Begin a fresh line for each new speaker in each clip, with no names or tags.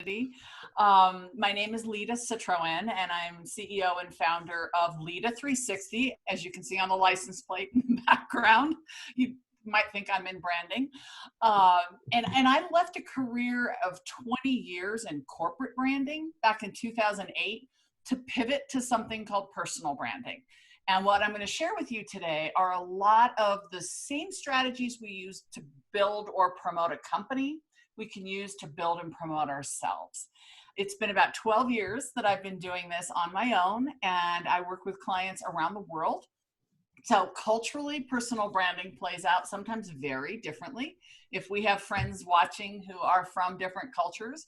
My name is Lida Citroën, and I'm CEO and founder of Lida 360. As you can see on the license plate in the background, you might think I'm in branding. And I left a career of 20 years in corporate branding back in 2008 to pivot to something called personal branding. And what I'm going to share with you today are a lot of the same strategies we use to build or promote a company we can use to build and promote ourselves. It's been about 12 years that I've been doing this on my own, and I work with clients around the world. So culturally, personal branding plays out sometimes very differently. If we have friends watching who are from different cultures,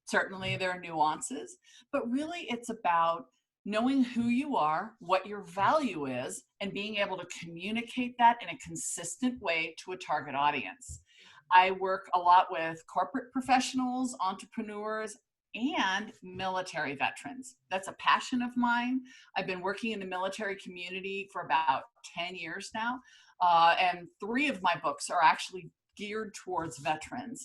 certainly there are nuances, but really it's about knowing who you are, what your value is, and being able to communicate that in a consistent way to a target audience. I work a lot with corporate professionals, entrepreneurs, and military veterans. That's a passion of mine. I've been working in the military community for about 10 years now, and 3 of my books are actually geared towards veterans.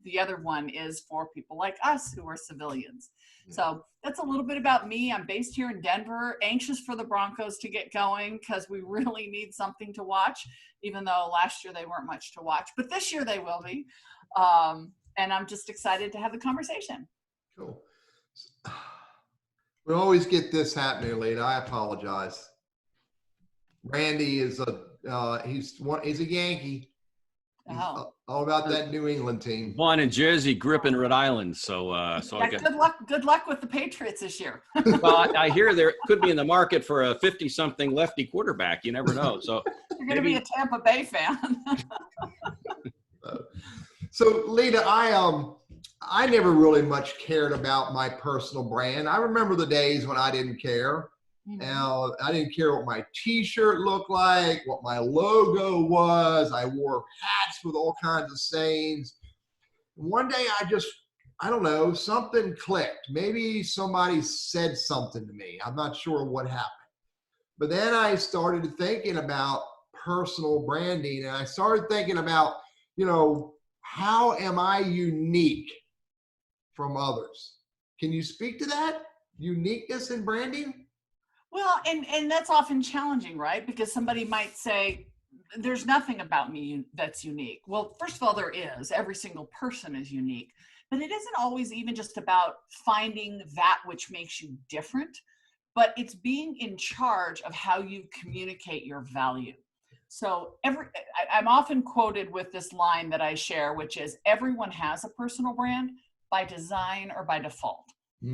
The other one is for people like us who are civilians. So that's a little bit about me. I'm based here in Denver, anxious for the Broncos to get going because we really need something to watch, even though last year they weren't much to watch, but this year they will be. And I'm just excited to have the conversation.
Cool. We always get this happening, Lida. I apologize. Randy is he's a Yankee. He's all about that New England team.
Born in Jersey, grew up in Rhode Island, so
good luck with the Patriots this year.
Well, I hear there could be in the market for a 50-something lefty quarterback. You never know. So
you're going to be a Tampa Bay fan.
So Lida, I never really much cared about my personal brand. I remember the days when I didn't care. I didn't care what my t-shirt looked like, what my logo was. I wore hats with all kinds of sayings. One day I don't know, something clicked. Maybe somebody said something to me. I'm not sure what happened. But then I started thinking about personal branding, and I started thinking about, how am I unique from others? Can you speak to that? Uniqueness in branding?
Well, and that's often challenging, right? Because somebody might say, there's nothing about me that's unique. Well, first of all, there is. Every single person is unique. But it isn't always even just about finding that which makes you different, but it's being in charge of how you communicate your value. So I'm often quoted with this line that I share, which is, everyone has a personal brand by design or by default.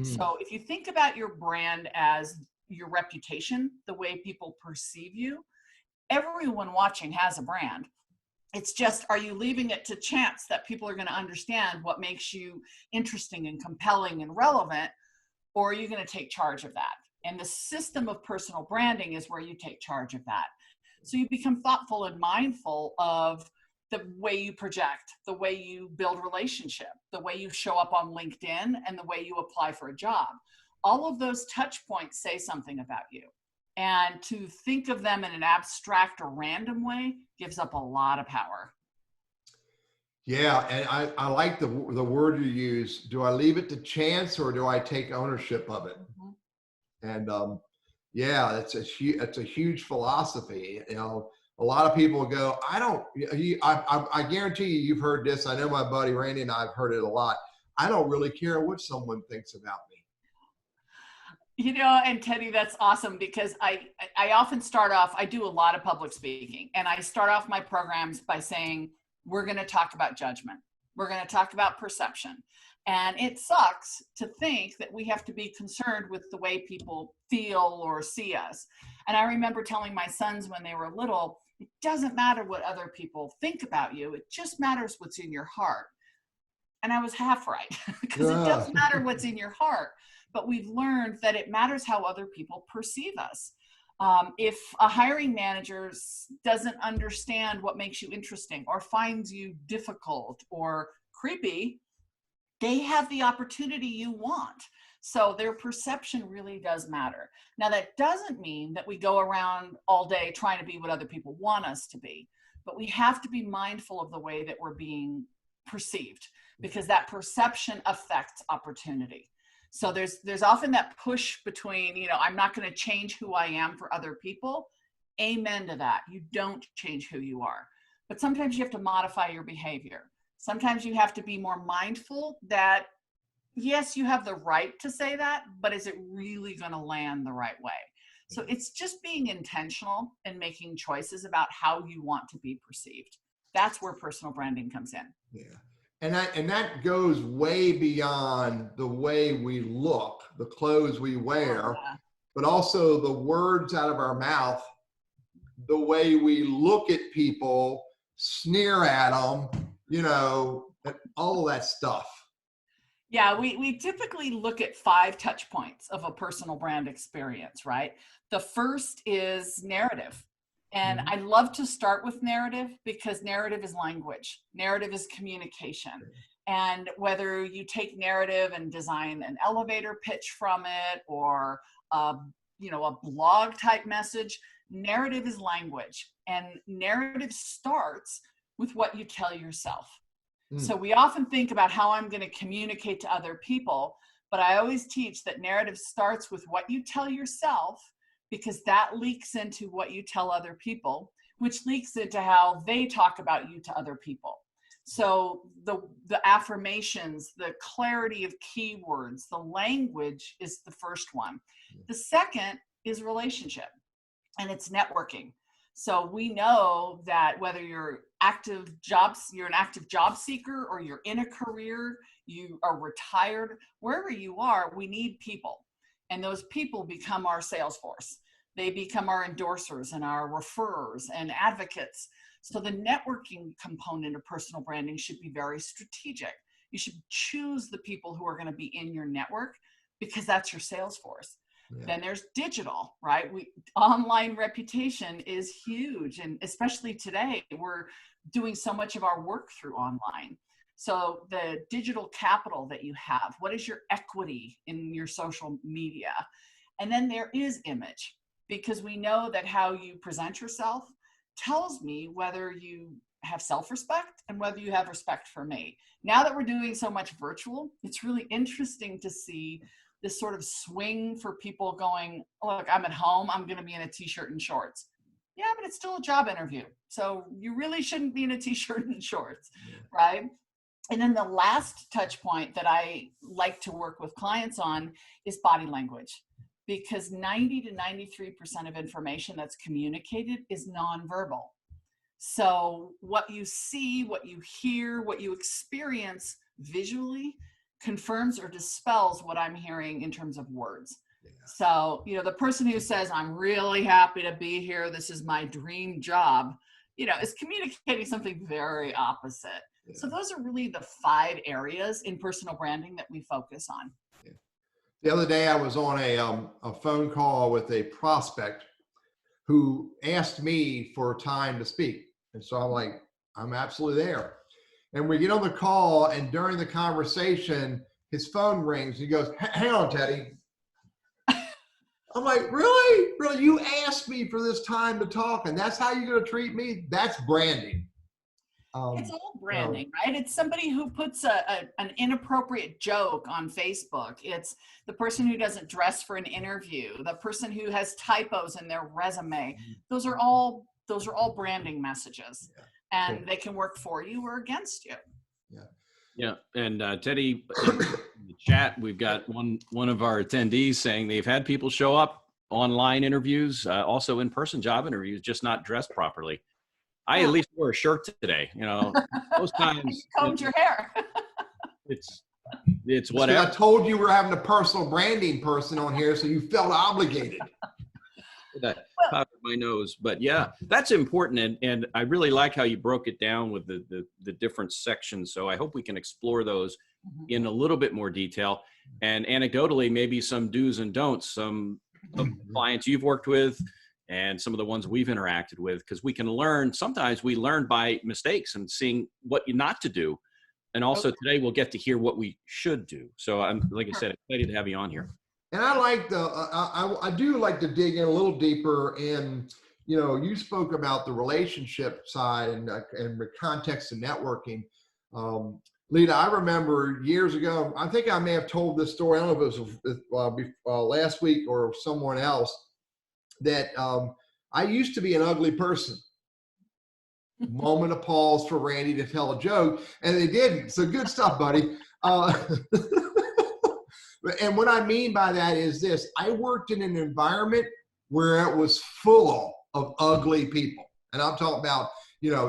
So if you think about your brand as your reputation, the way people perceive you, everyone watching has a brand. It's just, are you leaving it to chance that people are going to understand what makes you interesting and compelling and relevant, or are you going to take charge of that? And the system of personal branding is where you take charge of that. So you become thoughtful and mindful of the way you project, the way you build relationship, the way you show up on LinkedIn, and the way you apply for a job. All of those touch points say something about you. And to think of them in an abstract or random way gives up a lot of power.
Yeah, and I like the word you use. Do I leave it to chance, or do I take ownership of it? And yeah, it's a huge philosophy. A lot of people go, I guarantee you've heard this. I know my buddy Randy and I have heard it a lot. I don't really care what someone thinks about me.
And Teddy, that's awesome, because I often start off, I do a lot of public speaking, and I start off my programs by saying, we're going to talk about judgment. We're going to talk about perception. And it sucks to think that we have to be concerned with the way people feel or see us. And I remember telling my sons when they were little, it doesn't matter what other people think about you. It just matters what's in your heart. And I was half right, because it does matter what's in your heart. But we've learned that it matters how other people perceive us. If a hiring manager doesn't understand what makes you interesting, or finds you difficult or creepy, they have the opportunity you want. So their perception really does matter. Now, that doesn't mean that we go around all day trying to be what other people want us to be, but we have to be mindful of the way that we're being perceived. because that perception affects opportunity. So there's often that push between, you know, I'm not going to change who I am for other people. Amen to that. You don't change who you are. But sometimes you have to modify your behavior. Sometimes you have to be more mindful that, yes, you have the right to say that, but is it really going to land the right way? So it's just being intentional and making choices about how you want to be perceived. That's where personal branding comes in.
Yeah. And that goes way beyond the way we look, the clothes we wear, but also the words out of our mouth, the way we look at people, sneer at them, you know, all that stuff.
Yeah, we typically look at 5 touch points of a personal brand experience, right? The first is narrative. And I love to start with narrative because narrative is language. Narrative is communication. And whether you take narrative and design an elevator pitch from it or a blog type message, narrative is language. And narrative starts with what you tell yourself. So we often think about how I'm going to communicate to other people, but I always teach that narrative starts with what you tell yourself, because that leaks into what you tell other people, which leaks into how they talk about you to other people. So the affirmations, the clarity of keywords, the language is the first one. The second is relationship, and it's networking. So we know that whether you're an active job seeker, or you're in a career, you are retired, wherever you are, we need people. And those people become our sales force. They become our endorsers and our referrers and advocates. So the networking component of personal branding should be very strategic. You should choose the people who are going to be in your network, because that's your sales force. Yeah. Then there's digital, right? Online reputation is huge. And especially today, we're doing so much of our work through online. So the digital capital that you have, what is your equity in your social media? And then there is image, because we know that how you present yourself tells me whether you have self-respect and whether you have respect for me. Now that we're doing so much virtual, it's really interesting to see this sort of swing for people going, look, I'm at home, I'm going to be in a t-shirt and shorts. Yeah, but it's still a job interview. So you really shouldn't be in a t-shirt and shorts, right? And then the last touch point that I like to work with clients on is body language, because 90 to 93% of information that's communicated is nonverbal. So what you see, what you hear, what you experience visually confirms or dispels what I'm hearing in terms of words. Yeah. So, you know, the person who says, I'm really happy to be here, this is my dream job, you know, is communicating something very opposite. Yeah. So those are really the 5 areas in personal branding that we focus on.
Yeah. The other day I was on a phone call with a prospect who asked me for time to speak. And so I'm like, I'm absolutely there. And we get on the call, and during the conversation, his phone rings. He goes, hang on, Teddy. I'm like, really? Really? You asked me for this time to talk, and that's how you're going to treat me? That's branding.
It's all branding, right? It's somebody who puts an inappropriate joke on Facebook. It's the person who doesn't dress for an interview, the person who has typos in their resume. Those are all branding messages. Yeah. And they can work for you or against you.
Yeah.
Yeah. And Teddy, in the chat, we've got one of our attendees saying they've had people show up online interviews, also in-person job interviews, just not dressed properly. I at least wore a shirt today. You know, most times
you combed your hair.
it's whatever.
I told you we're having a personal branding person on here, so you felt obligated.
That powdered my nose, but yeah, that's important, and I really like how you broke it down with the different sections. So I hope we can explore those in a little bit more detail, and anecdotally, maybe some do's and don'ts, some of the clients you've worked with, and some of the ones we've interacted with, because we can learn. Sometimes we learn by mistakes and seeing what not to do, and also today we'll get to hear what we should do. So I'm, like I said, excited to have you on here.
And I like I do like to dig in a little deeper in, you know, you spoke about the relationship side and the context of networking. Lida, I remember years ago, I think I may have told this story, I don't know if it was last week or someone else, that I used to be an ugly person. Moment of pause for Randy to tell a joke, and they didn't. So good stuff, buddy. And what I mean by that is this: I worked in an environment where it was full of ugly people. And I'm talking about,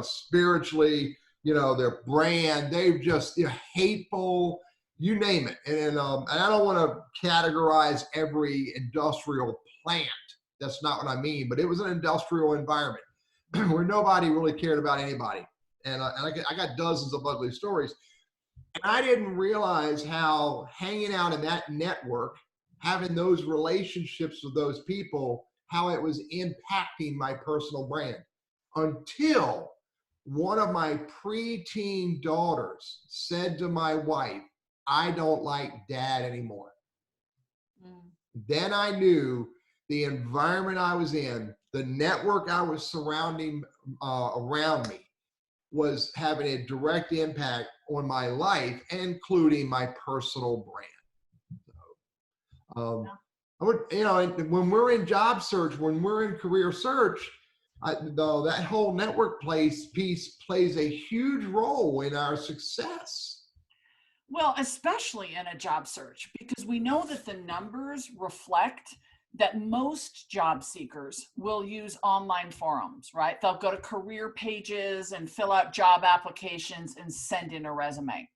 spiritually, their brand, they've just, hateful, you name it. And I don't want to categorize every industrial plant. That's not what I mean, but it was an industrial environment where nobody really cared about anybody. And I got dozens of ugly stories. And I didn't realize how hanging out in that network, having those relationships with those people, how it was impacting my personal brand, until one of my preteen daughters said to my wife, "I don't like dad anymore." Then I knew the environment I was in, the network I was surrounding around me, was having a direct impact on my life, including my personal brand. So, when we're in job search, when we're in career search, that whole network piece plays a huge role in our success.
Well, especially in a job search, because we know that the numbers reflect that most job seekers will use online forums, right? They'll go to career pages and fill out job applications and send in a resume.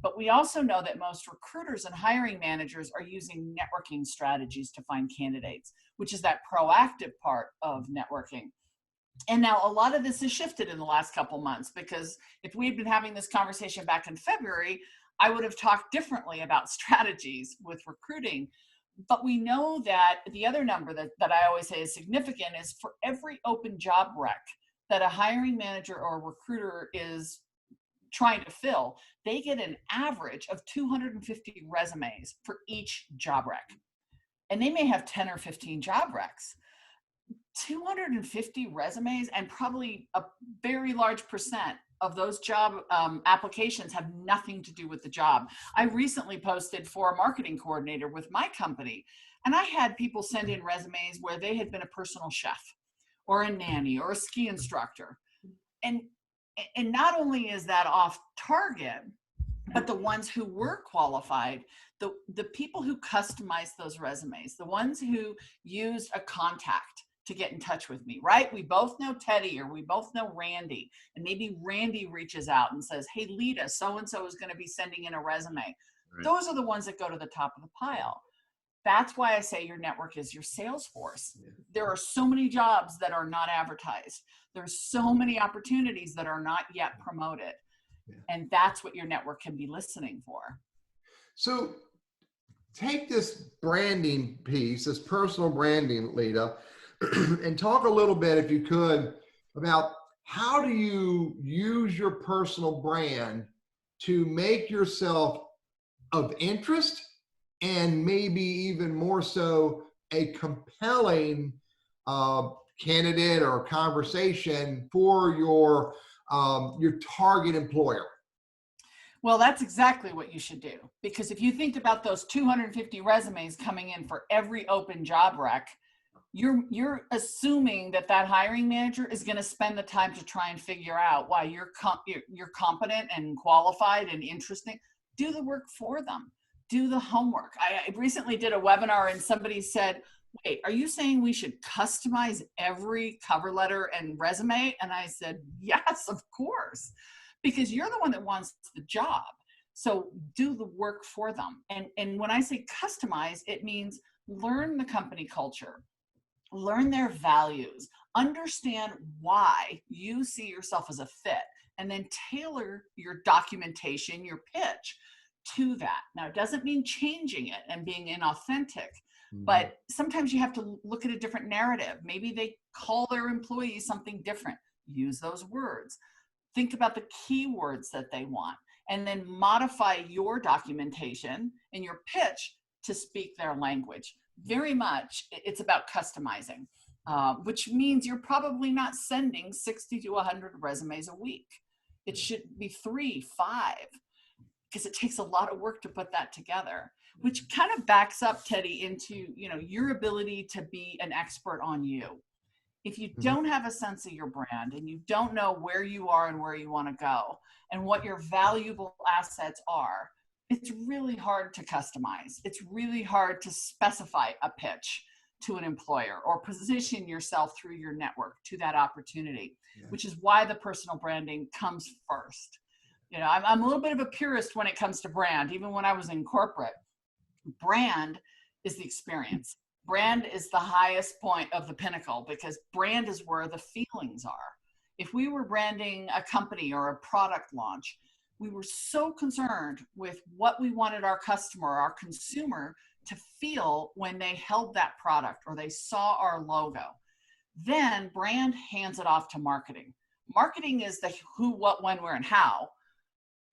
But we also know that most recruiters and hiring managers are using networking strategies to find candidates, which is that proactive part of networking. And now a lot of this has shifted in the last couple months, because if we had been having this conversation back in February, I would have talked differently about strategies with recruiting. But we know that the other number that I always say is significant is for every open job rec that a hiring manager or a recruiter is trying to fill, they get an average of 250 resumes for each job rec. And they may have 10 or 15 job recs. 250 resumes, and probably a very large percent of those job applications have nothing to do with the job. I recently posted for a marketing coordinator with my company, and I had people send in resumes where they had been a personal chef or a nanny or a ski instructor. And not only is that off target, but the ones who were qualified, the people who customized those resumes, the ones who used a contact to get in touch with me, right? We both know Teddy, or we both know Randy, and maybe Randy reaches out and says, "Hey, Lida, so-and-so is going to be sending in a resume." Right. Those are the ones that go to the top of the pile. That's why I say your network is your sales force. Yeah. There are so many jobs that are not advertised. There's so many opportunities that are not yet promoted. Yeah. And that's what your network can be listening for.
So take this branding piece, this personal branding, Lida, and talk a little bit, if you could, about how do you use your personal brand to make yourself of interest, and maybe even more so a compelling candidate or conversation for your target employer?
Well, that's exactly what you should do, because if you think about those 250 resumes coming in for every open job rec, you're assuming that hiring manager is going to spend the time to try and figure out why you're competent and qualified and interesting. Do the work for them. Do the homework. I recently did a webinar and somebody said, "Wait, are you saying we should customize every cover letter and resume?" And I said, "Yes, of course, because you're the one that wants the job. So do the work for them." And when I say customize, it means learn the company culture, learn their values, understand why you see yourself as a fit, and then tailor your documentation, your pitch to that. Now, it doesn't mean changing it and being inauthentic, but sometimes you have to look at a different narrative. Maybe they call their employees something different. Use those words. Think about the keywords that they want, and then modify your documentation and your pitch to speak their language. Very much, it's about customizing, which means you're probably not sending 60 to 100 resumes a week. It should be 3, 5. because it takes a lot of work to put that together, which kind of backs up, Teddy, into, you know, your ability to be an expert on you. If you don't have a sense of your brand and you don't know where you are and where you want to go and what your valuable assets are, it's really hard to customize. It's really hard to specify a pitch to an employer or position yourself through your network to that opportunity, which is why the personal branding comes first. You know, I'm a little bit of a purist when it comes to brand. Even when I was in corporate, brand is the experience. Brand is the highest point of the pinnacle, because brand is where the feelings are. If we were branding a company or a product launch, we were so concerned with what we wanted our customer, our consumer, to feel when they held that product or they saw our logo. Then brand hands it off to marketing. Marketing is the who, what, when, where, and how,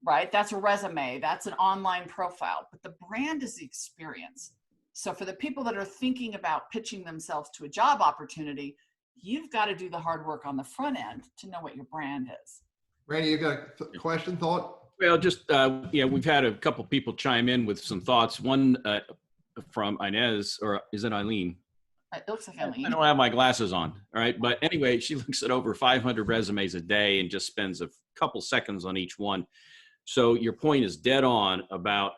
right? That's a resume, that's an online profile, but the brand is the experience. So for the people that are thinking about pitching themselves to a job opportunity, you've got to do the hard work on the front end to know what your brand is.
Randy, you got a question, thought?
Well, just, yeah, we've had a couple people chime in with some thoughts. One from Inez, or is it Eileen?
It looks like Eileen.
I don't have my glasses on, all right? But anyway, she looks at over 500 resumes a day and just spends a couple seconds on each one. So your point is dead on about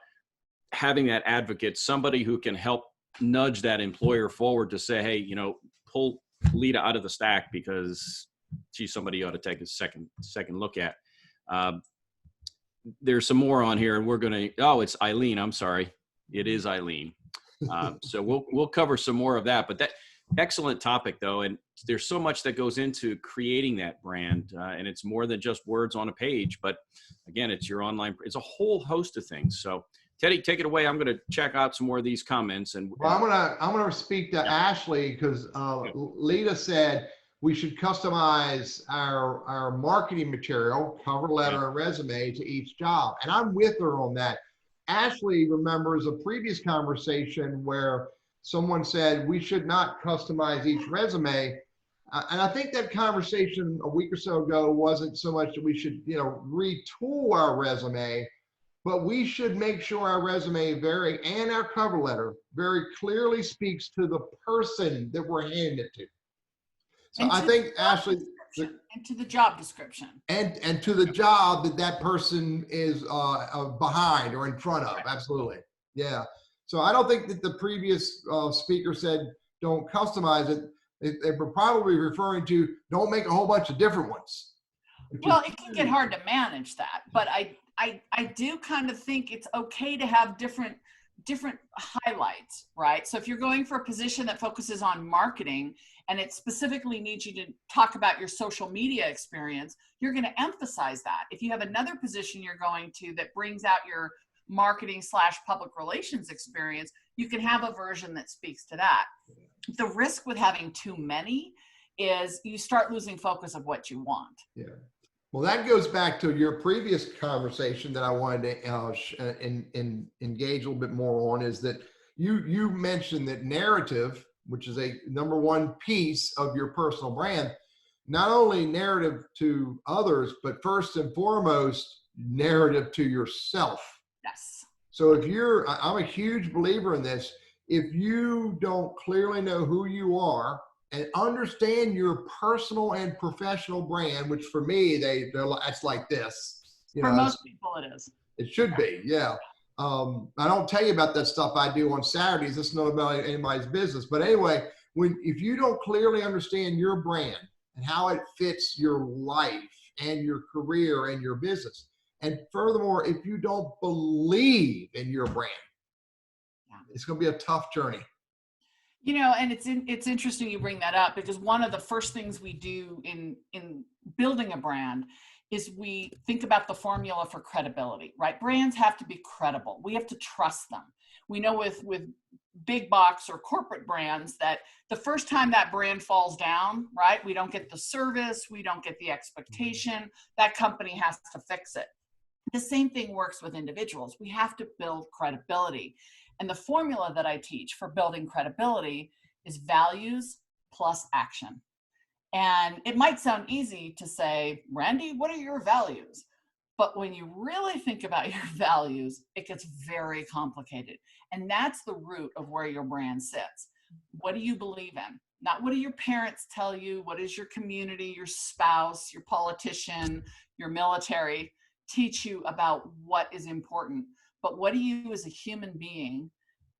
having that advocate, somebody who can help nudge that employer forward to say, hey, you know, pull Lida out of the stack because she's somebody you ought to take a second look at. There's some more on here, and we're going to, oh, it's Eileen. I'm sorry. It is Eileen. So we'll cover some more of that, but that excellent topic though. And there's so much that goes into creating that brand. And it's more than just words on a page, but again, it's your online, it's a whole host of things. So Teddy, take it away. I'm going to check out some more of these comments. And
well, I'm gonna speak to Ashley, because Lida said we should customize our marketing material, cover letter and resume to each job. And I'm with her on that. Ashley remembers a previous conversation where someone said we should not customize each resume. And I think that conversation a week or so ago wasn't so much that we should, you know, retool our resume, but we should make sure our resume and our cover letter very clearly speaks to the person that we're handing it to. So I think Ashley,
and to the job description,
and to the job that person is behind or in front of. Absolutely. Yeah. So I don't think that the previous speaker said don't customize it. They were probably referring to don't make a whole bunch of different ones.
Well, it can get hard to manage that, but I do kind of think it's okay to have different highlights, right? So if you're going for a position that focuses on marketing and it specifically needs you to talk about your social media experience, you're going to emphasize that. If you have another position you're going to that brings out your marketing / public relations experience, you can have a version that speaks to that. The risk with having too many is you start losing focus of what you want.
Yeah. Well, that goes back to your previous conversation that I wanted to engage a little bit more on, is that you mentioned that narrative, which is a #1 piece of your personal brand, not only narrative to others, but first and foremost, narrative to yourself.
Yes.
So I'm a huge believer in this. If you don't clearly know who you are and understand your personal and professional brand, which for me, that's like this.
For most people, it is.
It should be, yeah. I don't tell you about that stuff I do on Saturdays. It's not about anybody's business. But anyway, if you don't clearly understand your brand and how it fits your life and your career and your business, and furthermore, if you don't believe in your brand, it's going to be a tough journey.
You know, and it's interesting you bring that up, because one of the first things we do in building a brand is we think about the formula for credibility, right? Brands have to be credible. We have to trust them. We know with big box or corporate brands that the first time that brand falls down, right, we don't get the service, we don't get the expectation, that company has to fix it. The same thing works with individuals. We have to build credibility. And the formula that I teach for building credibility is values plus action. And it might sound easy to say, Randy, what are your values? But when you really think about your values, it gets very complicated. And that's the root of where your brand sits. What do you believe in? Not what do your parents tell you? What does your community, your spouse, your politician, your military teach you about what is important? But what do you as a human being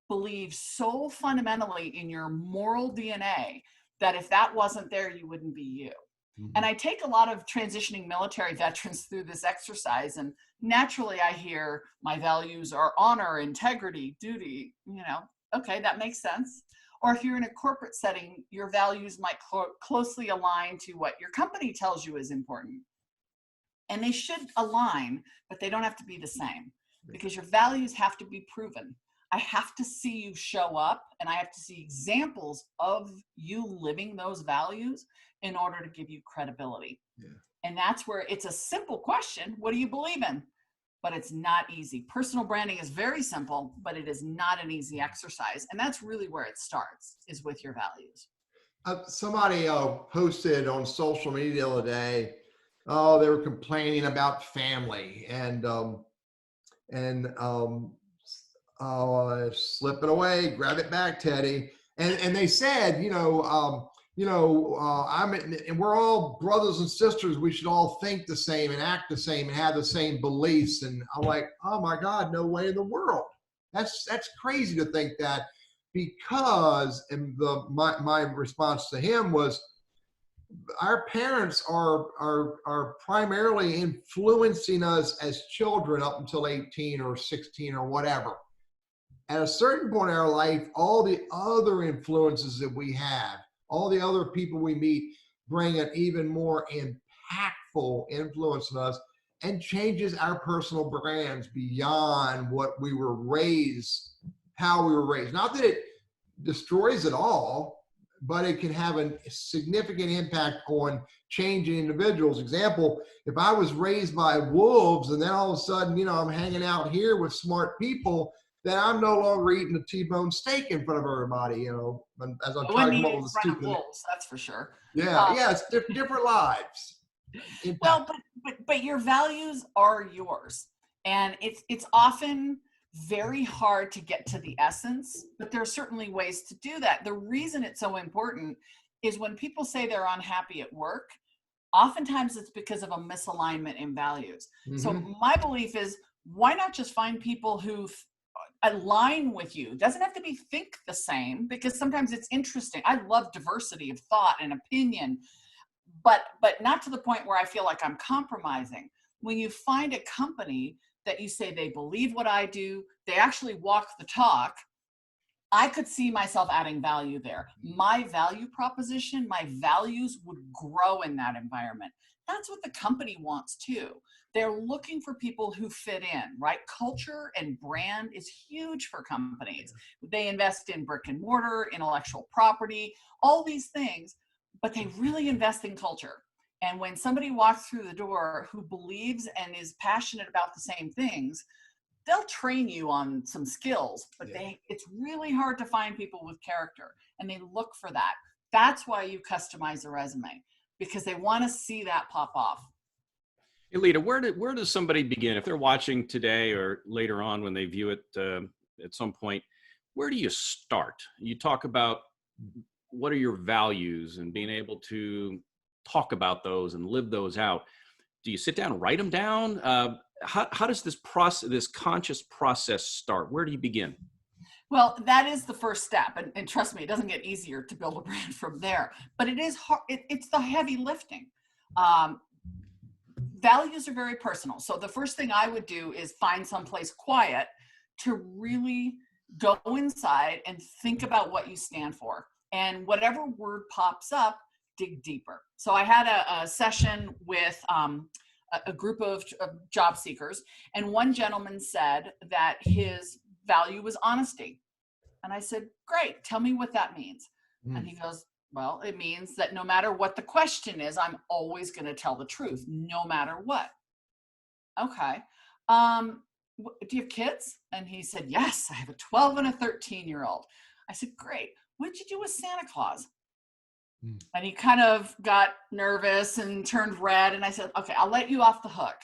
believe so fundamentally in your moral DNA that if that wasn't there, you wouldn't be you? And I take a lot of transitioning military veterans through this exercise, and naturally I hear my values are honor, integrity, duty, okay, that makes sense. Or if you're in a corporate setting, your values might closely align to what your company tells you is important. And they should align, but they don't have to be the same, because your values have to be proven. I have to see you show up, and I have to see examples of you living those values in order to give you credibility. Yeah. And that's where it's a simple question. What do you believe in? But it's not easy. Personal branding is very simple, but it is not an easy exercise. And that's really where it starts, is with your values.
Somebody posted on social media the other day, they were complaining about family and slip it away, grab it back, Teddy. And they said, and we're all brothers and sisters. We should all think the same and act the same and have the same beliefs. And I'm like, oh my God, no way in the world. That's crazy to think that, because, and my response to him was, our parents are primarily influencing us as children up until 18 or 16 or whatever. At a certain point in our life, all the other influences that we have, all the other people we meet, bring an even more impactful influence on us and changes our personal brands beyond what we were raised, how we were raised. Not that it destroys it all, but it can have a significant impact on changing individuals. Example, if I was raised by wolves and then all of a sudden, I'm hanging out here with smart people, then I'm no longer eating a T-bone steak in front of everybody, as I'm trying to come up with a stupid.
Wolves, that's for sure.
Yeah, it's different lives. Impact.
Well, but your values are yours, and it's often very hard to get to the essence, but there are certainly ways to do that. The reason it's so important is when people say they're unhappy at work, oftentimes it's because of a misalignment in values. Mm-hmm. So my belief is, why not just find people who align with you? It doesn't have to be think the same, because sometimes it's interesting. I love diversity of thought and opinion, but not to the point where I feel like I'm compromising. When you find a company that you say they believe what I do, they actually walk the talk, I could see myself adding value there. My value proposition, my values would grow in that environment. That's what the company wants too. They're looking for people who fit in, right? Culture and brand is huge for companies. They invest in brick and mortar, intellectual property, all these things, but they really invest in culture. And when somebody walks through the door who believes and is passionate about the same things, they'll train you on some skills, but it's really hard to find people with character, and they look for that. That's why you customize a resume, because they want to see that pop off.
Hey, Lida, where does somebody begin if they're watching today or later on when they view it at some point? Where do you start? You talk about what are your values and being able to talk about those and live those out. Do you sit down and write them down? How does this process, this conscious process start? Where do you begin?
Well, that is the first step. And trust me, it doesn't get easier to build a brand from there, but it is hard. It's the heavy lifting. Values are very personal. So the first thing I would do is find someplace quiet to really go inside and think about what you stand for. And whatever word pops up, dig deeper. So I had a session with a group of job seekers, and one gentleman said that his value was honesty. And I said, great, tell me what that means. And he goes, well, it means that no matter what the question is, I'm always going to tell the truth, no matter what. Okay. Do you have kids? And he said, yes, I have a 12 and a 13-year-old. I said, great. What did you do with Santa Claus? And he kind of got nervous and turned red. And I said, okay, I'll let you off the hook.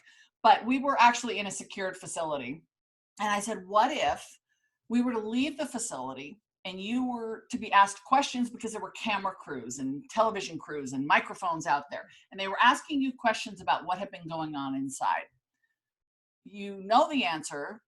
but we were actually in a secured facility. And I said, what if we were to leave the facility and you were to be asked questions, because there were camera crews and television crews and microphones out there, and they were asking you questions about what had been going on inside. You know the answer.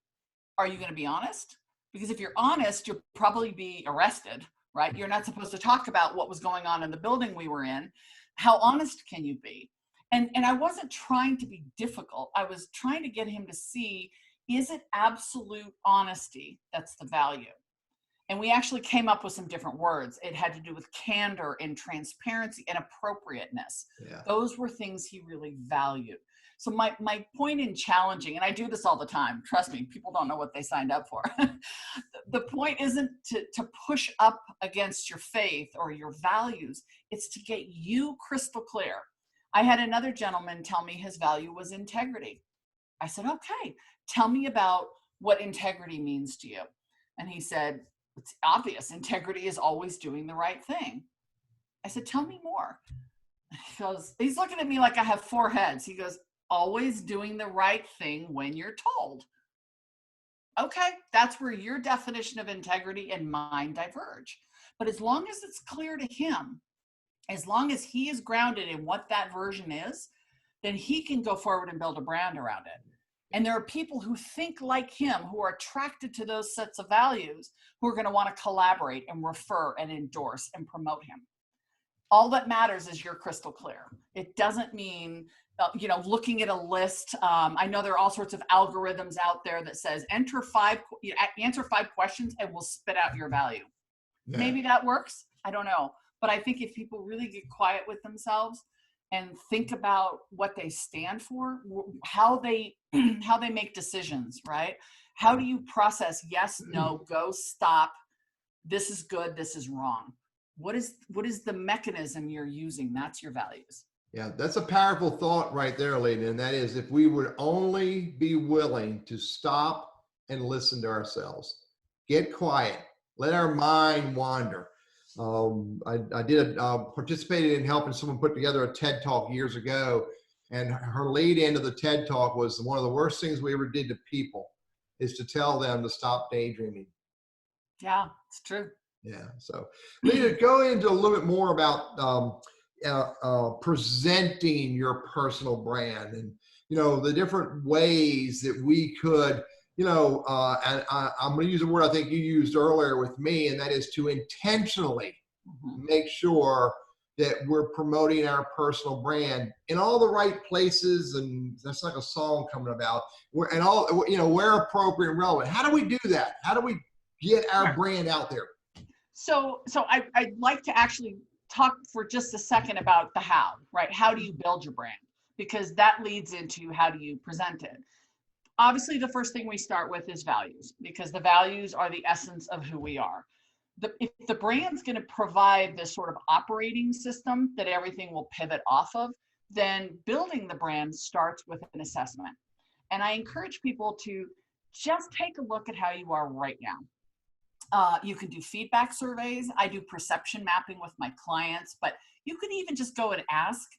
Are you going to be honest? Because if you're honest, you'll probably be arrested, right? You're not supposed to talk about what was going on in the building we were in. How honest can you be? And I wasn't trying to be difficult. I was trying to get him to see, is it absolute honesty that's the value? And we actually came up with some different words. It had to do with candor and transparency and appropriateness.
Yeah.
Those were things he really valued. So my point in challenging, and I do this all the time, trust me, people don't know what they signed up for. The point isn't to push up against your faith or your values. It's to get you crystal clear. I had another gentleman tell me his value was integrity. I said, okay, tell me about what integrity means to you. And he said, it's obvious. Integrity is always doing the right thing. I said, tell me more. He goes, he's looking at me like I have four heads. He goes, always doing the right thing when you're told. Okay, that's where your definition of integrity and mine diverge. But as long as it's clear to him, as long as he is grounded in what that version is, then he can go forward and build a brand around it. And there are people who think like him, who are attracted to those sets of values, who are going to want to collaborate and refer and endorse and promote him. All that matters is you're crystal clear. It doesn't mean, looking at a list. I know there are all sorts of algorithms out there that says answer 5 questions and we'll spit out your value. Yeah. Maybe that works. I don't know. But I think if people really get quiet with themselves and think about what they stand for, how they make decisions, right? How do you process yes, no, go, stop, this is good, this is wrong? What is the mechanism you're using? That's your values.
Yeah, that's a powerful thought right there, Lida. And that is, if we would only be willing to stop and listen to ourselves, get quiet, let our mind wander. I did participated in helping someone put together a TED Talk years ago, and her lead end of the TED Talk was, one of the worst things we ever did to people is to tell them to stop daydreaming.
Yeah, it's true.
Yeah. So, Lida, go into a little bit more about presenting your personal brand, and the different ways that we could. And I'm going to use a word I think you used earlier with me, and that is to intentionally make sure that we're promoting our personal brand in all the right places. And that's like a song coming about, where appropriate and relevant. How do we do that? How do we get our brand out there?
So I'd like to actually talk for just a second about the how, right? How do you build your brand? Because that leads into how do you present it. Obviously, the first thing we start with is values, because the values are the essence of who we are. If the brand's going to provide this sort of operating system that everything will pivot off of, then building the brand starts with an assessment. And I encourage people to just take a look at how you are right now. You can do feedback surveys. I do perception mapping with my clients, but you can even just go and ask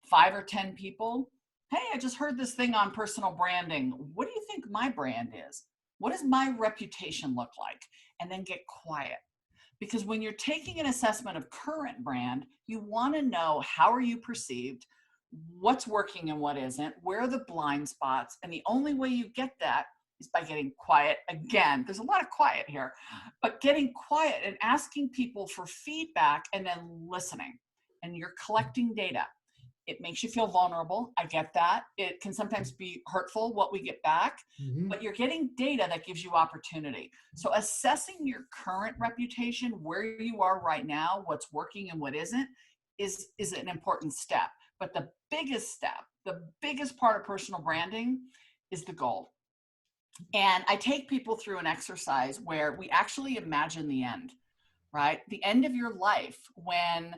5 or 10 people, hey, I just heard this thing on personal branding. What do you think my brand is? What does my reputation look like? And then get quiet. Because when you're taking an assessment of current brand, you want to know, how are you perceived? What's working and what isn't? Where are the blind spots? And the only way you get that is by getting quiet. Again, there's a lot of quiet here, but getting quiet and asking people for feedback and then listening. And you're collecting data. It makes you feel vulnerable. I get that. It can sometimes be hurtful what we get back, but you're getting data that gives you opportunity. So assessing your current reputation, where you are right now, what's working and what isn't, is an important step. But the biggest step, the biggest part of personal branding is the goal. And I take people through an exercise where we actually imagine the end, right? The end of your life, when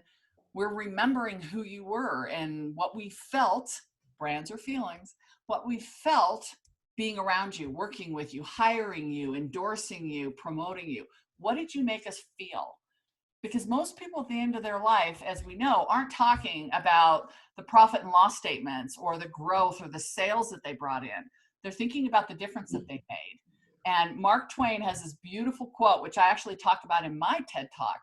we're remembering who you were and what we felt, brands or feelings, what we felt being around you, working with you, hiring you, endorsing you, promoting you. What did you make us feel? Because most people at the end of their life, as we know, aren't talking about the profit and loss statements or the growth or the sales that they brought in. They're thinking about the difference that they made. And Mark Twain has this beautiful quote, which I actually talk about in my TED Talk.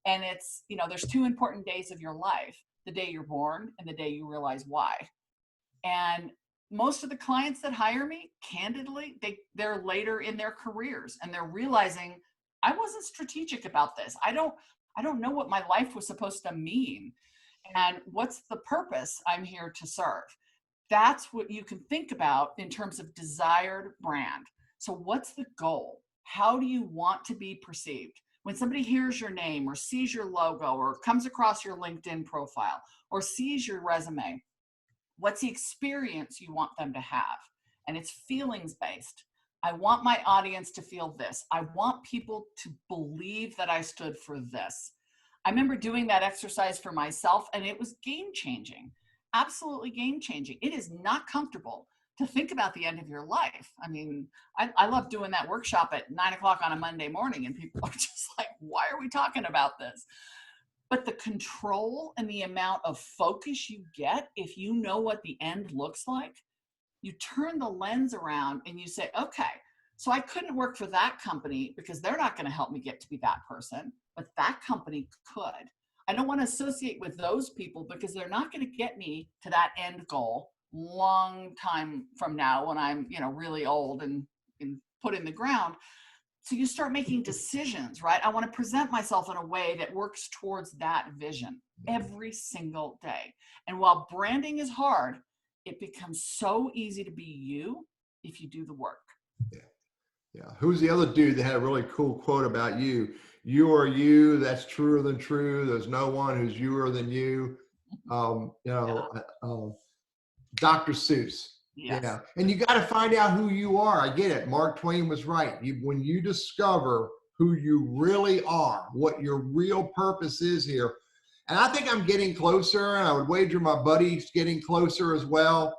And it's, you know, there's two important days of your life: the day you're born and the day you realize why. And most of the clients that hire me, candidly, they're later in their careers and they're realizing, I wasn't strategic about this. I don't know what my life was supposed to mean. And what's the purpose I'm here to serve? That's what you can think about in terms of desired brand. So what's the goal? How do you want to be perceived? When somebody hears your name or sees your logo or comes across your LinkedIn profile or sees your resume, what's the experience you want them to have? And it's feelings based. I want my audience to feel this. I want people to believe that I stood for this. I remember doing that exercise for myself and it was game changing, absolutely game changing. It is not comfortable to think about the end of your life. I mean, I love doing that workshop at 9 o'clock on a Monday morning and people are just like, why are we talking about this? But the control and the amount of focus you get, if you know what the end looks like, you turn the lens around and you say, okay, so I couldn't work for that company because they're not going to help me get to be that person, but that company could. I don't want to associate with those people because they're not going to get me to that end goal long time from now when I'm, you know, really old and put in the ground. So you start making decisions, right? I want to present myself in a way that works towards that vision every single day. And while branding is hard, it becomes so easy to be you if you do the work.
Yeah. Yeah. Who's the other dude that had a really cool quote about you? You are you. That's truer than true. There's no one who's youer than you. Dr. Seuss.
Yes.
Yeah. And you got to find out who you are. I get it. Mark Twain was right. When you discover who you really are, what your real purpose is here. And I think I'm getting closer, and I would wager my buddy's getting closer as well,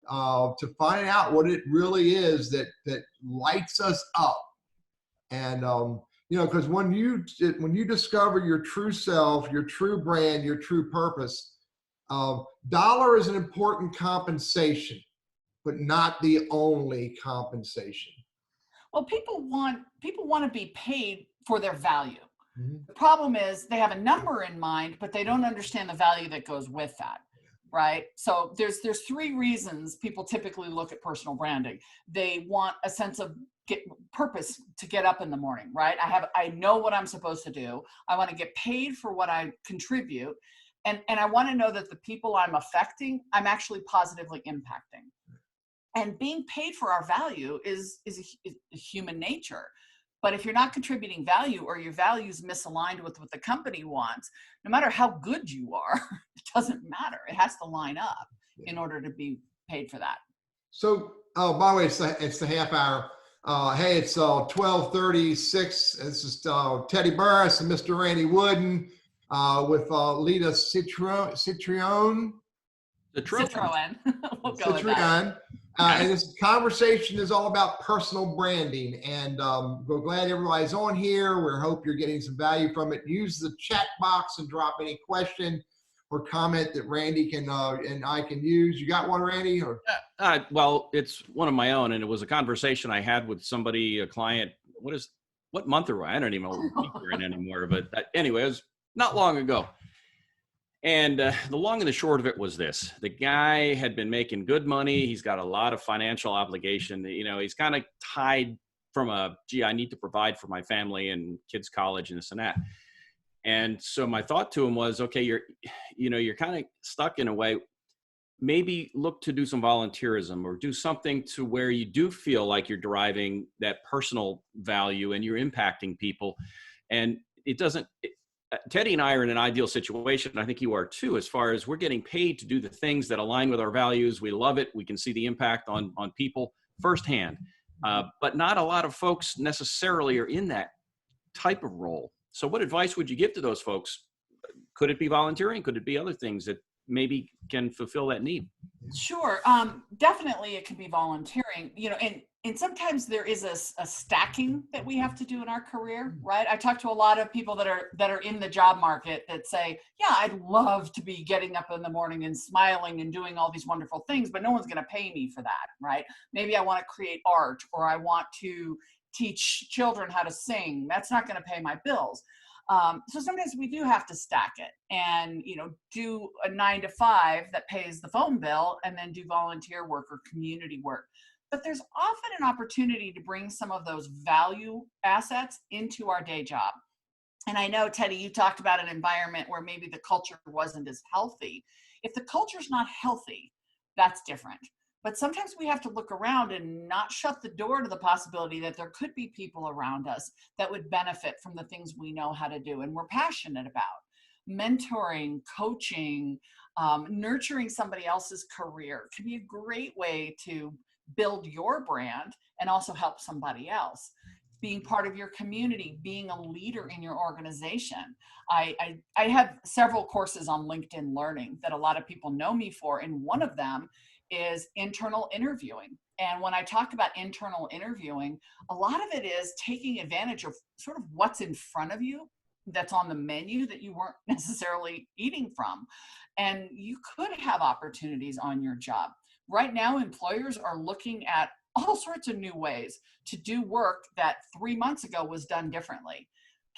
to find out what it really is that lights us up. And you know, because when you discover your true self, your true brand, your true purpose, dollar is an important compensation, but not the only compensation.
Well, people want to be paid for their value.
Mm-hmm.
The problem is they have a number in mind, but they don't understand the value that goes with that. Right? So there's three reasons people typically look at personal branding. They want a sense of purpose to get up in the morning, right? I know what I'm supposed to do. I want to get paid for what I contribute. And I want to know that the people I'm affecting, I'm actually positively impacting. And being paid for our value is human nature. But if you're not contributing value or your value is misaligned with what the company wants, no matter how good you are, it doesn't matter. It has to line up in order to be paid for that.
So, by the way, it's the half hour. Hey, it's 12:36. This is Teddy Burris and Mr. Randy Wooden with Lida Citroën.
Citroën. We'll go with that.
And this conversation is all about personal branding, and we're glad everybody's on here. We hope you're getting some value from it. Use the chat box and drop any question or comment that Randy can and I can use. You got one, Randy? Or?
Well, it's one of my own, and it was a conversation I had with somebody, a client. What month are we? I don't even know what week we're in anymore. But anyway, it was not long ago. And the long and the short of it was this: the guy had been making good money. He's got a lot of financial obligation. You know, he's kind of tied from I need to provide for my family and kids' college and this and that. And so my thought to him was, okay, you're kind of stuck in a way. Maybe look to do some volunteerism or do something to where you do feel like you're deriving that personal value and you're impacting people. And it doesn't. Teddy and I are in an ideal situation. I think you are too, as far as we're getting paid to do the things that align with our values. We love it. We can see the impact on people firsthand. But not a lot of folks necessarily are in that type of role. So what advice would you give to those folks? Could it be volunteering? Could it be other things that maybe can fulfill that need?
Sure. Definitely it can be volunteering, and sometimes there is a stacking that we have to do in our career, right? I talk to a lot of people that are in the job market that say, yeah, I'd love to be getting up in the morning and smiling and doing all these wonderful things, but no one's going to pay me for that, right? Maybe I want to create art, or I want to teach children how to sing. That's not going to pay my bills. So sometimes we do have to stack it and, do a 9 to 5 that pays the phone bill and then do volunteer work or community work. But there's often an opportunity to bring some of those value assets into our day job. And I know, Teddy, you talked about an environment where maybe the culture wasn't as healthy. If the culture's not healthy, that's different. But sometimes we have to look around and not shut the door to the possibility that there could be people around us that would benefit from the things we know how to do and we're passionate about. Mentoring, coaching, nurturing somebody else's career can be a great way to build your brand and also help somebody else. Being part of your community, being a leader in your organization. I have several courses on LinkedIn Learning that a lot of people know me for, and one of them is internal interviewing. And when I talk about internal interviewing, a lot of it is taking advantage of sort of what's in front of you that's on the menu that you weren't necessarily eating from. And you could have opportunities on your job. Right now, employers are looking at all sorts of new ways to do work that 3 months ago was done differently.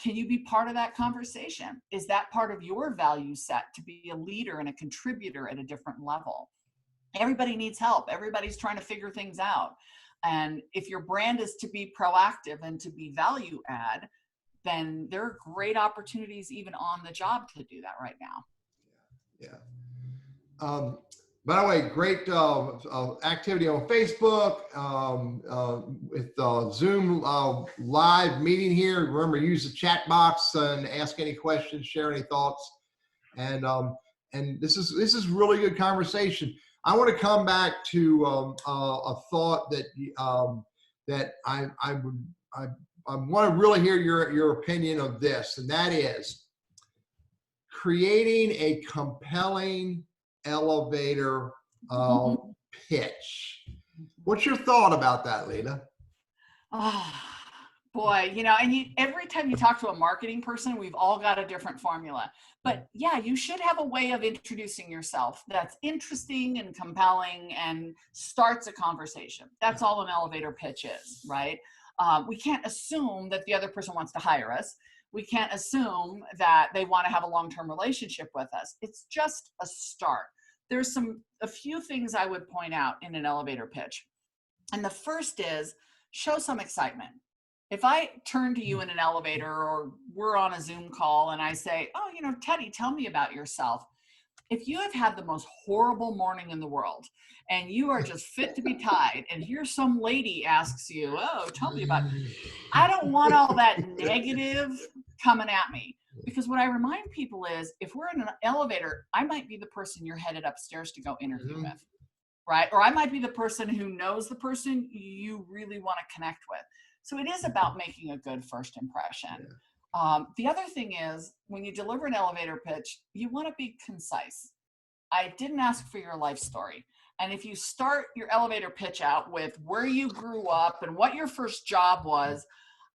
Can you be part of that conversation? Is that part of your value set to be a leader and a contributor at a different level? Everybody needs help. Everybody's trying to figure things out. And if your brand is to be proactive and to be value add, then there are great opportunities even on the job to do that right now.
Yeah. By the way, great activity on Facebook with Zoom live meeting here. Remember, use the chat box and ask any questions, share any thoughts, and this is really good conversation. I want to come back to a thought that I want to really hear your opinion of this, and that is creating a compelling elevator pitch. What's your thought about that, Lida?
Oh, boy, and every time you talk to a marketing person, we've all got a different formula. But yeah, you should have a way of introducing yourself that's interesting and compelling and starts a conversation. That's all an elevator pitch is, right? We can't assume that the other person wants to hire us. We can't assume that they want to have a long-term relationship with us. It's just a start. There's a few things I would point out in an elevator pitch. And the first is show some excitement. If I turn to you in an elevator or we're on a Zoom call and I say, oh, Teddy, tell me about yourself. If you have had the most horrible morning in the world and you are just fit to be tied and here some lady asks you, oh, tell me about, I don't want all that negative coming at me. Because what I remind people is if we're in an elevator, I might be the person you're headed upstairs to go interview with, right? Or I might be the person who knows the person you really want to connect with. So it is about making a good first impression. The other thing is when you deliver an elevator pitch, you want to be concise. I didn't ask for your life story. And if you start your elevator pitch out with where you grew up and what your first job was,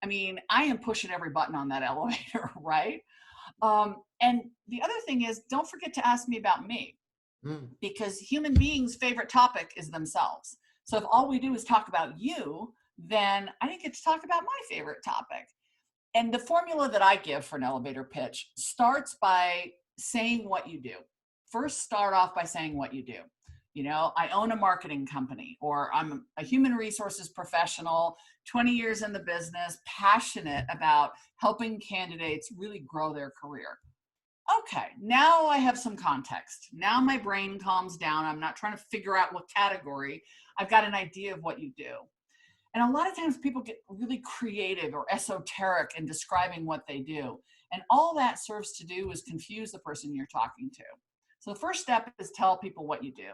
I am pushing every button on that elevator, right? And the other thing is don't forget to ask me about me because human beings' favorite topic is themselves. So if all we do is talk about you, then I didn't get to talk about my favorite topic. And the formula that I give for an elevator pitch starts by saying what you do. First, start off by saying what you do. I own a marketing company, or I'm a human resources professional, 20 years in the business, passionate about helping candidates really grow their career. Okay, now I have some context. Now my brain calms down. I'm not trying to figure out what category. I've got an idea of what you do. And a lot of times people get really creative or esoteric in describing what they do. And all that serves to do is confuse the person you're talking to. So the first step is tell people what you do.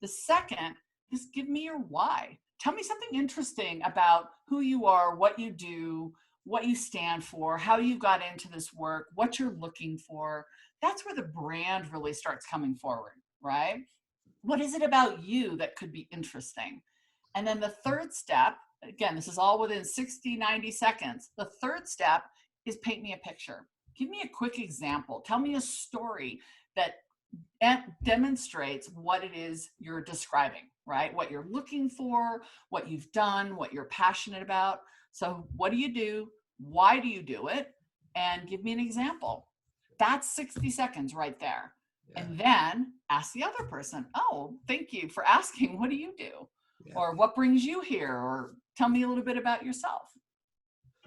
The second is give me your why. Tell me something interesting about who you are, what you do, what you stand for, how you got into this work, what you're looking for. That's where the brand really starts coming forward. right? What is it about you that could be interesting? And then the third step, again, this is all within 60, 90 seconds. The third step is paint me a picture. Give me a quick example. Tell me a story that demonstrates what it is you're describing, right? What you're looking for, what you've done, what you're passionate about. So what do? Why do you do it? And give me an example. That's 60 seconds right there. Yeah. And then ask the other person, oh, thank you for asking. What do you do? Yeah. Or what brings you here? Or tell me a little bit about yourself.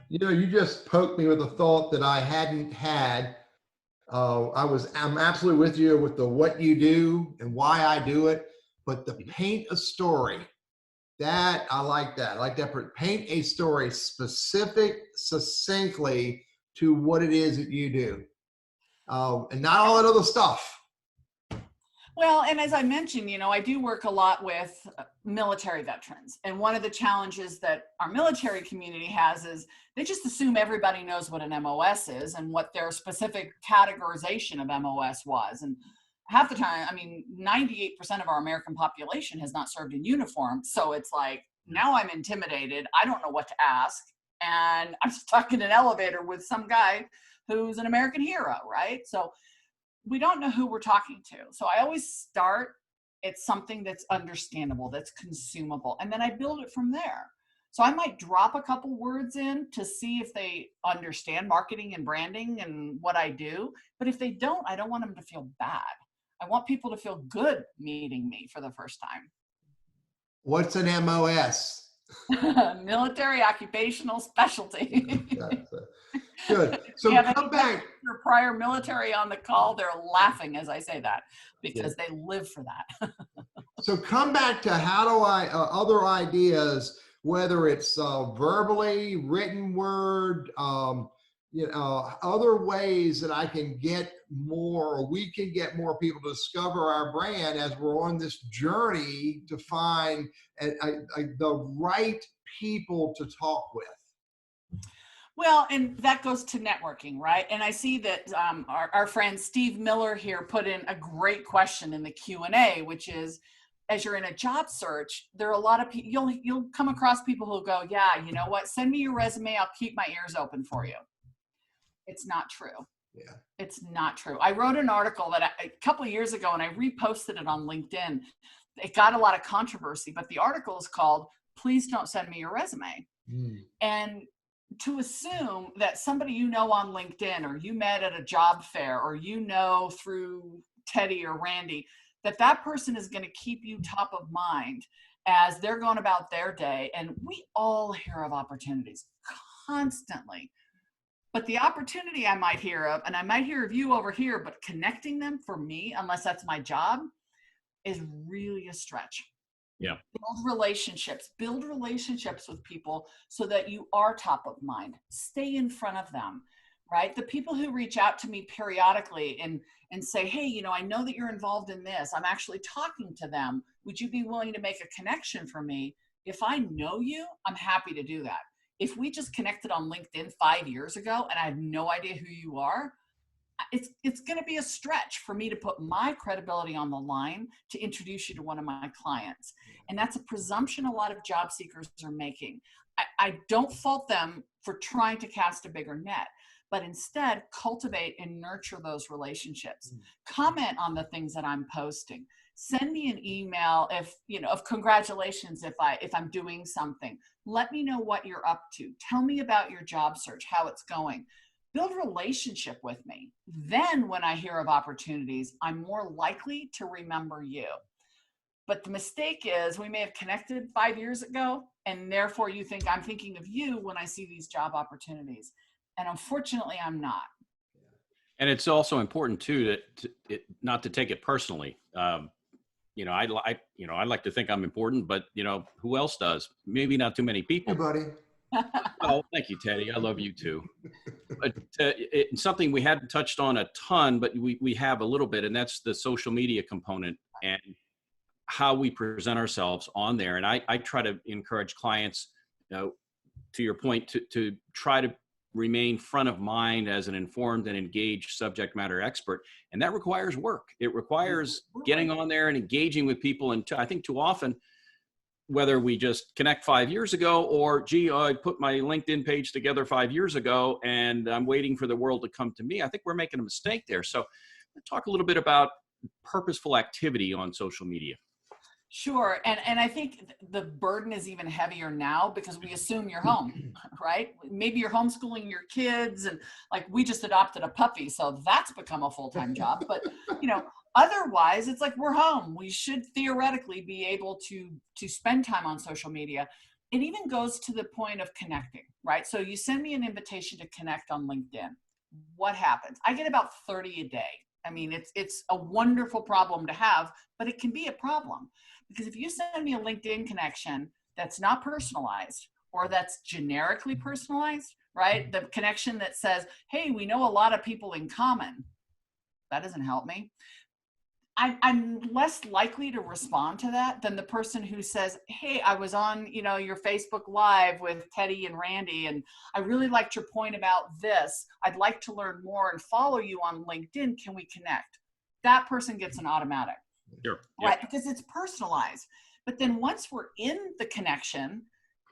You know, you just poked me with a thought that I hadn't had. I'm absolutely with you with the what you do and why I do it, but the paint a story, that I like that. I like that. Paint a story succinctly to what it is that you do, and not all that other stuff.
Well, and as I mentioned, you know, I do work a lot with military veterans. And one of the challenges that our military community has is they just assume everybody knows what an MOS is and what their specific categorization of MOS was. And half the time, I mean, 98% of our American population has not served in uniform. So it's like, now I'm intimidated. I don't know what to ask. And I'm stuck in an elevator with some guy who's an American hero, right? So we don't know who we're talking to. So I always start at something that's understandable, that's consumable, and then I build it from there. So I might drop a couple words in to see if they understand marketing and branding and what I do. But if they don't, I don't want them to feel bad. I want people to feel good meeting me for the first time.
What's an MOS?
Military Occupational Specialty.
Good. So come back.
Your prior military on the call, they're laughing as I say that because they live for that.
So come back to how do I, other ideas, whether it's verbally, written word, you know, other ways that I can get more, or we can get more people to discover our brand as we're on this journey to find the right people to talk with.
Well, and that goes to networking, right? And I see that our friend Steve Miller here put in a great question in the Q&A, which is, as you're in a job search, there are a lot of people, you'll come across people who'll go, yeah, you know what, send me your resume, I'll keep my ears open for you. It's not true.
Yeah.
It's not true. I wrote an article that a couple of years ago and I reposted it on LinkedIn. It got a lot of controversy, but the article is called, Please Don't Send Me Your Resume. And to assume that somebody you know on LinkedIn or you met at a job fair or you know through Teddy or Randy, that person is going to keep you top of mind as they're going about their day. And we all hear of opportunities constantly. But the opportunity I might hear of, and I might hear of you over here, but connecting them for me, unless that's my job, is really a stretch.
Yeah.
Build relationships with people so that you are top of mind. Stay in front of them, right? The people who reach out to me periodically and say, hey, you know, I know that you're involved in this. I'm actually talking to them. Would you be willing to make a connection for me? If I know you, I'm happy to do that. If we just connected on LinkedIn 5 years ago and I have no idea who you are, it's going to be a stretch for me to put my credibility on the line to introduce you to one of my clients. And that's a presumption a lot of job seekers are making. I don't fault them for trying to cast a bigger net, but instead cultivate and nurture those relationships. Comment on the things that I'm posting. Send me an email of congratulations if I'm doing something. Let me know what you're up to. Tell me about your job search, how it's going. Build a relationship with me. Then when I hear of opportunities, I'm more likely to remember you. But the mistake is we may have connected 5 years ago, and therefore you think I'm thinking of you when I see these job opportunities. And unfortunately, I'm not.
And it's also important too not to take it personally. You know, I like to think I'm important, but you know, who else does? Maybe not too many people.
Hey, buddy.
Oh, thank you, Teddy. I love you too. But it's something we hadn't touched on a ton, but we have a little bit, and that's the social media component and how we present ourselves on there. And I try to encourage clients, you know, to your point, to try to remain front of mind as an informed and engaged subject matter expert. And that requires work. It requires getting on there and engaging with people. And I think too often, whether we just connect 5 years ago or, gee, I put my LinkedIn page together 5 years ago and I'm waiting for the world to come to me, I think we're making a mistake there. So let's talk a little bit about purposeful activity on social media.
Sure. And I think the burden is even heavier now because we assume you're home, right? Maybe you're homeschooling your kids, and like we just adopted a puppy, so that's become a full-time job. But, you know, otherwise it's like we're home. We should theoretically be able to spend time on social media. It even goes to the point of connecting, right? So you send me an invitation to connect on LinkedIn. What happens? I get about 30 a day. I mean, it's a wonderful problem to have, but it can be a problem. Because if you send me a LinkedIn connection that's not personalized or that's generically personalized, right? The connection that says, hey, we know a lot of people in common, that doesn't help me. I'm less likely to respond to that than the person who says, hey, I was on, you know, your Facebook Live with Teddy and Randy, and I really liked your point about this. I'd like to learn more and follow you on LinkedIn. Can we connect? That person gets an automatic.
Sure.
Right, because it's personalized. But then once we're in the connection,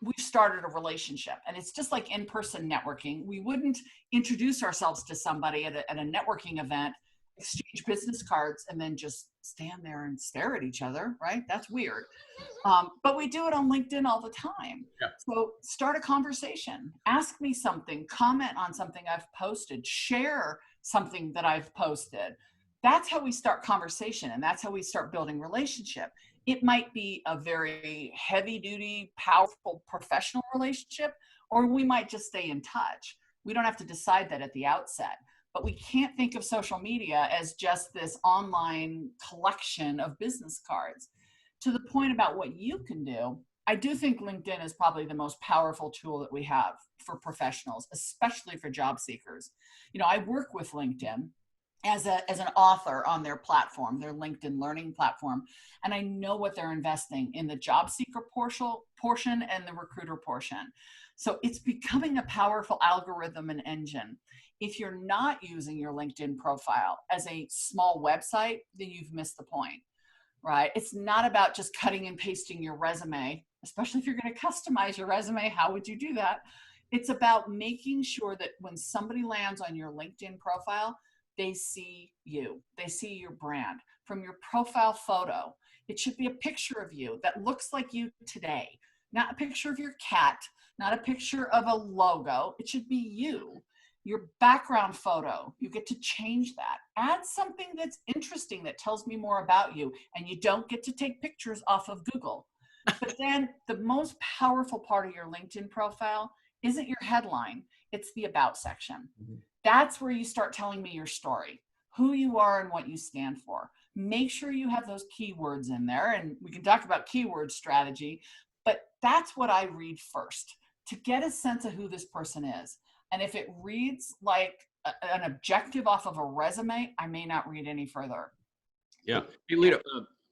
we've started a relationship. And it's just like in-person networking. We wouldn't introduce ourselves to somebody at a networking event, exchange business cards, and then just stand there and stare at each other, right? That's weird. But we do it on LinkedIn all the time.
Yeah.
So start a conversation. Ask me something. Comment on something I've posted. Share something that I've posted. That's how we start conversation, and that's how we start building relationship. It might be a very heavy duty, powerful professional relationship, or we might just stay in touch. We don't have to decide that at the outset, but we can't think of social media as just this online collection of business cards. To the point about what you can do, I do think LinkedIn is probably the most powerful tool that we have for professionals, especially for job seekers. You know, I work with LinkedIn as an author on their platform, their LinkedIn learning platform. And I know what they're investing in the job seeker portion and the recruiter portion. So it's becoming a powerful algorithm and engine. If you're not using your LinkedIn profile as a small website, then you've missed the point, right? It's not about just cutting and pasting your resume, especially if you're going to customize your resume. How would you do that? It's about making sure that when somebody lands on your LinkedIn profile, they see you, they see your brand. From your profile photo, it should be a picture of you that looks like you today, not a picture of your cat, not a picture of a logo. It should be you. Your background photo, you get to change that. Add something that's interesting that tells me more about you, and you don't get to take pictures off of Google. But then the most powerful part of your LinkedIn profile isn't your headline, it's the about section. That's where you start telling me your story, who you are and what you stand for. Make sure you have those keywords in there, and we can talk about keyword strategy, but that's what I read first to get a sense of who this person is. And if it reads like an objective off of a resume, I may not read any further.
Yeah. Hey, Lida,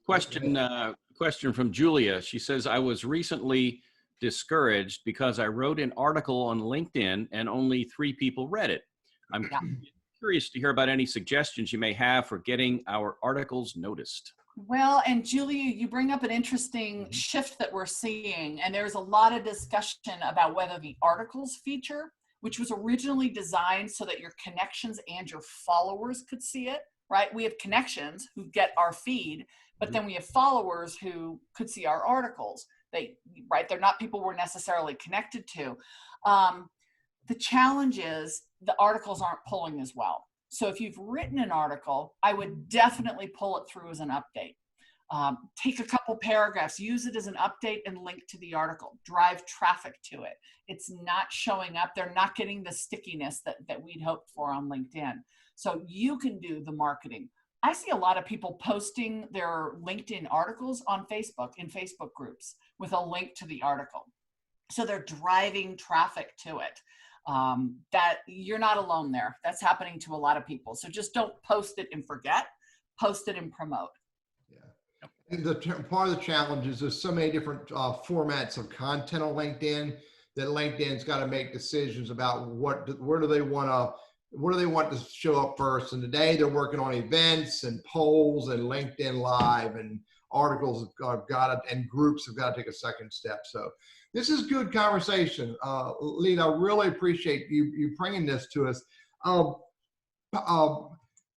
question from Julia. She says, I was recently discouraged because I wrote an article on LinkedIn and only 3 people read it. I'm curious to hear about any suggestions you may have for getting our articles noticed.
Well, and Julia, you bring up an interesting shift that we're seeing, and there's a lot of discussion about whether the articles feature, which was originally designed so that your connections and your followers could see it, right? We have connections who get our feed, but then we have followers who could see our articles. They're not people we're necessarily connected to. The challenge is the articles aren't pulling as well. So if you've written an article, I would definitely pull it through as an update. Take a couple paragraphs, use it as an update and link to the article, drive traffic to it. It's not showing up. They're not getting the stickiness that we'd hoped for on LinkedIn. So you can do the marketing. I see a lot of people posting their LinkedIn articles on Facebook in Facebook groups with a link to the article. So they're driving traffic to it. That you're not alone there. That's happening to a lot of people. So just don't post it and forget, post it and promote.
Yeah. And part of the challenge is there's so many different formats of content on LinkedIn that LinkedIn's got to make decisions about what do they want to show up first. And today they're working on events and polls and LinkedIn Live, and articles have got to, and groups have got to take a second step. So this is good conversation. Lida, I really appreciate you bringing this to us.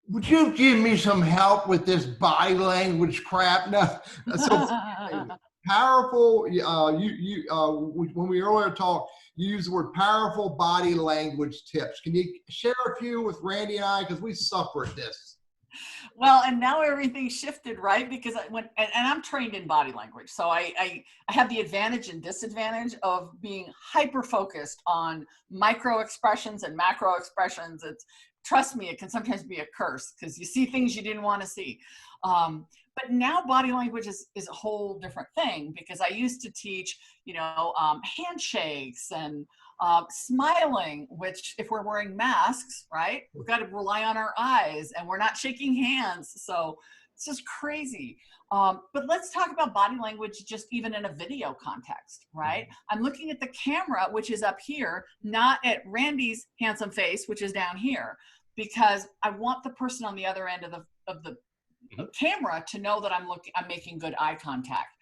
Would you give me some help with this body language crap? No, so powerful. When we earlier talked, you used the word powerful body language tips. Can you share a few with Randy and I, because we suffer at this?
Well, and now everything shifted, right? Because and I'm trained in body language, so I have the advantage and disadvantage of being hyper focused on micro expressions and macro expressions. Trust me, it can sometimes be a curse because you see things you didn't want to see. But now body language is a whole different thing, because I used to teach, handshakes and smiling, which if we're wearing masks, right, we've got to rely on our eyes and we're not shaking hands. So it's just crazy. But let's talk about body language just even in a video context, right? I'm looking at the camera, which is up here, not at Randy's handsome face, which is down here, because I want the person on the other end of the camera to know that I'm making good eye contact.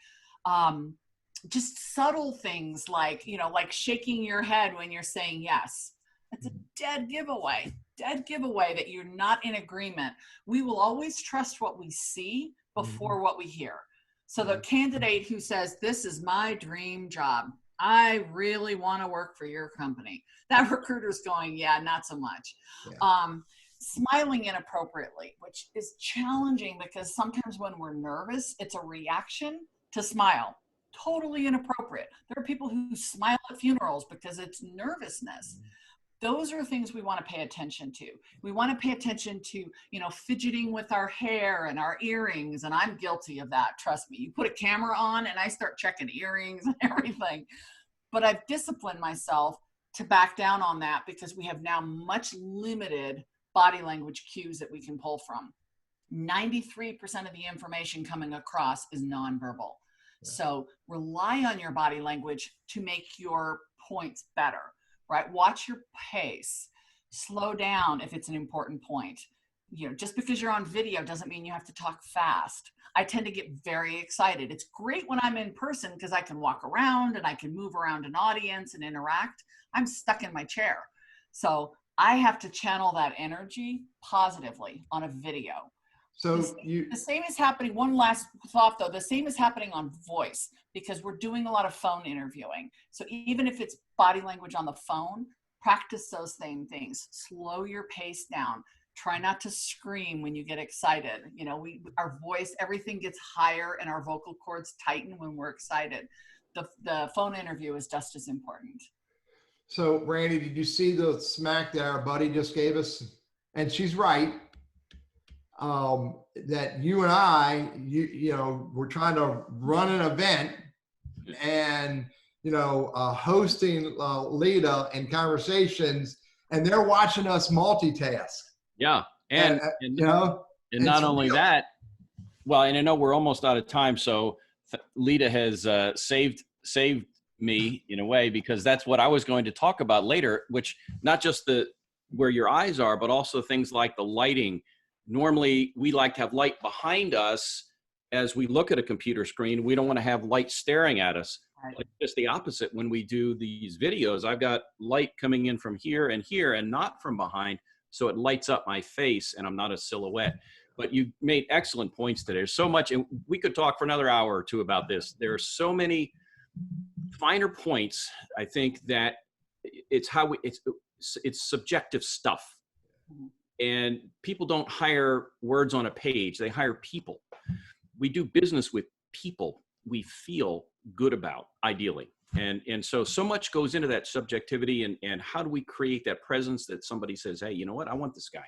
Just subtle things like, like shaking your head when you're saying yes. That's a dead giveaway that you're not in agreement. We will always trust what we see before what we hear. So the candidate who says, this is my dream job, I really want to work for your company, that recruiter's going, yeah, not so much. Yeah. Smiling inappropriately, which is challenging because sometimes when we're nervous, it's a reaction to smile. Totally inappropriate. There are people who smile at funerals because it's nervousness. Those are things we want to pay attention to. We want to pay attention to, fidgeting with our hair and our earrings. And I'm guilty of that. Trust me. You put a camera on and I start checking earrings and everything. But I've disciplined myself to back down on that because we have now much limited body language cues that we can pull from. 93% of the information coming across is nonverbal. So rely on your body language to make your points better, right? Watch your pace. Slow down if it's an important point. Just because you're on video doesn't mean you have to talk fast. I tend to get very excited. It's great when I'm in person because I can walk around and I can move around an audience and interact. I'm stuck in my chair. So I have to channel that energy positively on a video.
So
the same is happening. One last thought though, the same is happening on voice because we're doing a lot of phone interviewing. So even if it's body language on the phone, practice those same things. Slow your pace down. Try not to scream when you get excited. Our voice, everything gets higher and our vocal cords tighten when we're excited. The phone interview is just as important.
So Randy, did you see the smack that our buddy just gave us? And she's right. That you and I, we're trying to run an event and, hosting Lida and conversations, and they're watching us multitask.
Yeah. And not only that, well, and I know we're almost out of time. So Lida has saved me in a way, because that's what I was going to talk about later, which not just where your eyes are, but also things like the lighting. Normally, we like to have light behind us as we look at a computer screen. We don't want to have light staring at us. Right. Like just the opposite. When we do these videos, I've got light coming in from here and not from behind. So it lights up my face and I'm not a silhouette. But you made excellent points today. There's so much, and we could talk for another hour or two about this. There are so many finer points. I think that it's subjective stuff. And people don't hire words on a page. They hire people. We do business with people we feel good about, ideally. And so much goes into that subjectivity and how do we create that presence that somebody says, hey, you know what? I want this guy.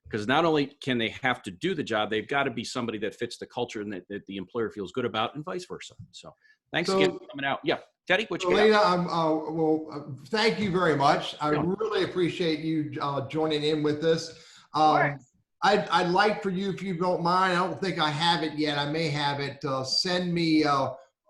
Because not only can they have to do the job, they've got to be somebody that fits the culture and that the employer feels good about, and vice versa. So thanks again for coming out. Yeah. Teddy, what you got?
Lida, thank you very much. I really appreciate you joining in with us. I'd like for you, if you don't mind, I don't think I have it yet. I may have it. Send me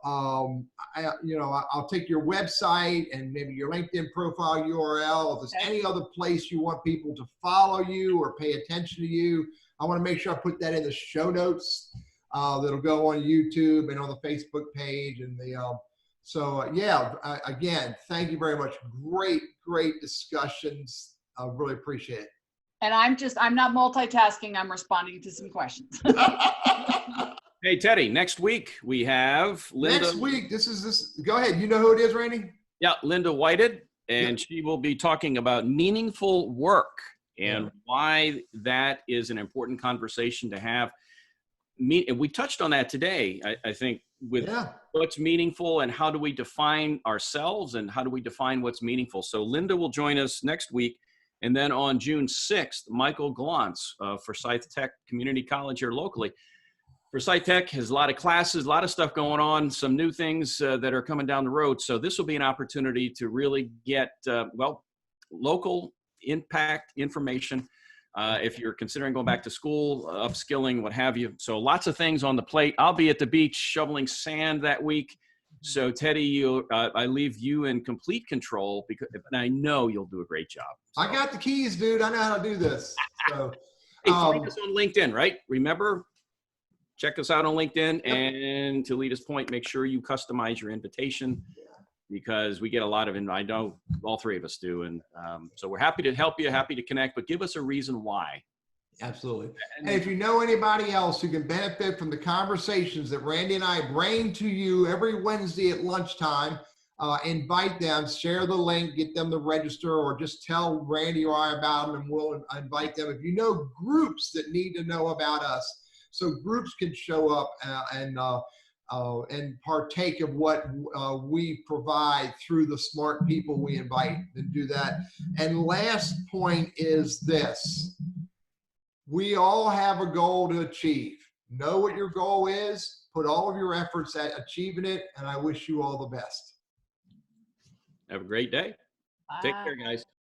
I'll take your website and maybe your LinkedIn profile URL. If there's any other place you want people to follow you or pay attention to you, I want to make sure I put that in the show notes. That'll go on YouTube and on the Facebook page. And again, thank you very much. Great discussions. I really appreciate it.
And I'm not multitasking. I'm responding to some questions.
Hey, Teddy, next week we have Linda.
Next week, go ahead. You know who it is, Randy?
Yeah, Linda Whited, and she will be talking about meaningful work and why that is an important conversation to have. And we touched on that today, I think, with what's meaningful and how do we define ourselves and how do we define what's meaningful. So Linda will join us next week. And then on June 6th, Michael Glantz Forsyth Tech Community College here locally. Forsyth Tech has a lot of classes, a lot of stuff going on, some new things that are coming down the road. So this will be an opportunity to really get, local impact information. If you're considering going back to school, upskilling, what have you. So lots of things on the plate. I'll be at the beach shoveling sand that week. So Teddy, I leave you in complete control because I know you'll do a great job. So.
I got the keys, dude. I know how to do this. So,
hey, find us on LinkedIn, right? Remember, check us out on LinkedIn. And to Lida's point, make sure you customize your invitation because we get a lot of, I know all three of us do. And so we're happy to help you, happy to connect, but give us a reason why.
Absolutely. And if you know anybody else who can benefit from the conversations that Randy and I bring to you every Wednesday at lunchtime, invite them, share the link, get them to register, or just tell Randy or I about them and we'll invite them. If you know groups that need to know about us, so groups can show up and partake of what we provide through the smart people we invite, and do that. And last point is this. We all have a goal to achieve. Know what your goal is, put all of your efforts at achieving it, and I wish you all the best.
Have a great day.
Bye.
Take care, guys.